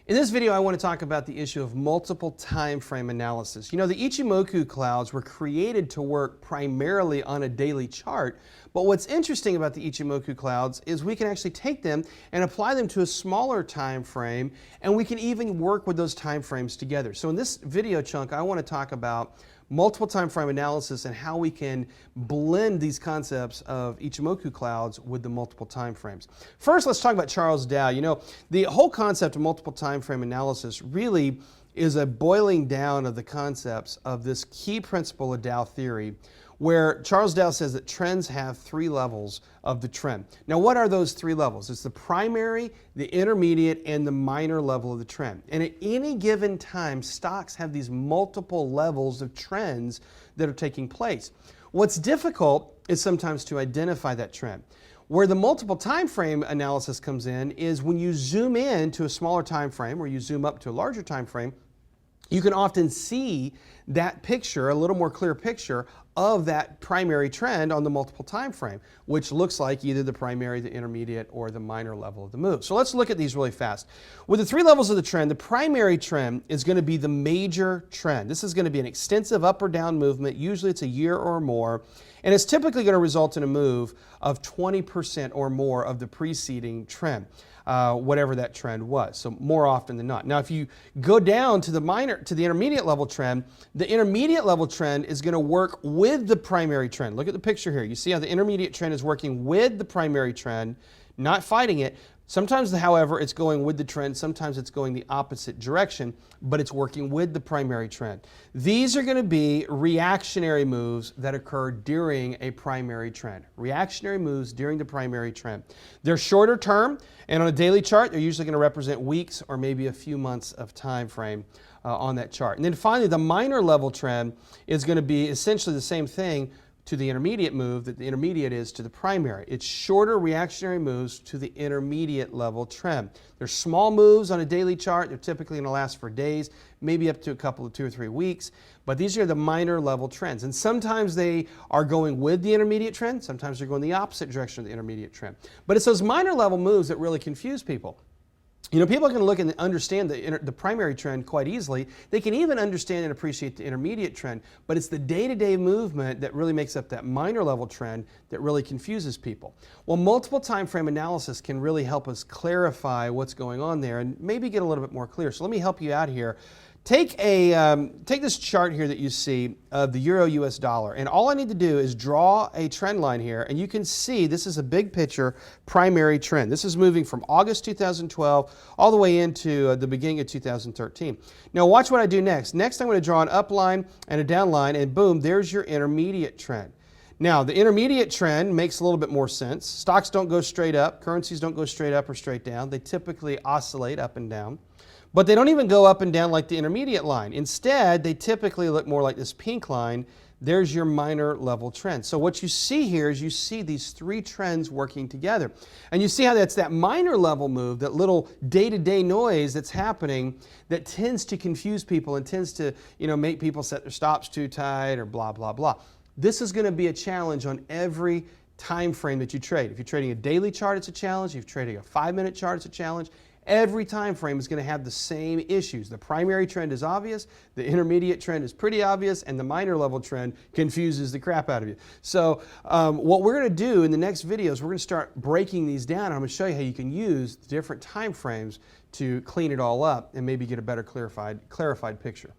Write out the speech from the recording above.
In this video, I want to talk about the issue of multiple time frame analysis. You know, the Ichimoku clouds were created to work primarily on a daily chart, but what's interesting about the Ichimoku clouds is we can actually take them and apply them to a smaller time frame, and we can even work with those time frames together. So in this video chunk, I want to talk about multiple time frame analysis and how we can blend these concepts of Ichimoku clouds with the multiple time frames. First, let's talk about Charles Dow. You know, the whole concept of multiple time frame analysis really is a boiling down of the concepts of this key principle of Dow theory, where Charles Dow says that trends have three levels of the trend. Now, what are those three levels? It's the primary, the intermediate, and the minor level of the trend. And at any given time, stocks have these multiple levels of trends that are taking place. What's difficult is sometimes to identify that trend. Where the multiple time frame analysis comes in is when you zoom in to a smaller time frame or you zoom up to a larger time frame, you can often see that picture, a little more clear picture of that primary trend on the multiple time frame, which looks like either the primary, the intermediate, or the minor level of the move. So let's look at these really fast. With the three levels of the trend, the primary trend is going to be the major trend. This is going to be an extensive up or down movement. Usually it's a year or more, and it's typically going to result in a move of 20% or more of the preceding trend. Whatever that trend was. So more often than not. Now, if you go down to the intermediate level trend, the intermediate level trend is going to work with the primary trend. Look at the picture here. You see how the intermediate trend is working with the primary trend, not fighting it. Sometimes, however, it's going with the trend. Sometimes it's going the opposite direction, but it's working with the primary trend. These are going to be reactionary moves that occur during a primary trend. Reactionary moves during the primary trend. They're shorter term, and on a daily chart, they're usually going to represent weeks or maybe a few months of time frame on that chart. And then finally, the minor level trend is going to be essentially the same thing to the intermediate move that the intermediate is to the primary. It's shorter reactionary moves to the intermediate level trend. They're small moves on a daily chart. They're typically going to last for days, maybe up to a couple of 2 or 3 weeks. But these are the minor level trends. And sometimes they are going with the intermediate trend. Sometimes they're going the opposite direction of the intermediate trend. But it's those minor level moves that really confuse people. You know, people can look and understand the primary trend quite easily. They can even understand and appreciate the intermediate trend, but it's the day-to-day movement that really makes up that minor level trend that really confuses people. Well, multiple time frame analysis can really help us clarify what's going on there and maybe get a little bit more clear. So let me help you out here. Take this chart here that you see of the Euro-US dollar, and all I need to do is draw a trend line here, and you can see this is a big picture primary trend. This is moving from August 2012 all the way into the beginning of 2013. Now watch what I do next. Next I'm going to draw an up line and a down line, and boom, there's your intermediate trend. Now, the intermediate trend makes a little bit more sense. Stocks don't go straight up. Currencies don't go straight up or straight down. They typically oscillate up and down. But they don't even go up and down like the intermediate line. Instead, they typically look more like this pink line. There's your minor level trend. So what you see here is you see these three trends working together. And you see how that's that minor level move, that little day-to-day noise that's happening that tends to confuse people and tends to, make people set their stops too tight or blah, blah, blah. This is going to be a challenge on every time frame that you trade. If you're trading a daily chart, it's a challenge. If you're trading a 5-minute chart, it's a challenge. Every time frame is going to have the same issues. The primary trend is obvious, the intermediate trend is pretty obvious, and the minor level trend confuses the crap out of you. So what we're going to do in the next videos, we're going to start breaking these down. I'm going to show you how you can use the different time frames to clean it all up and maybe get a better clarified picture.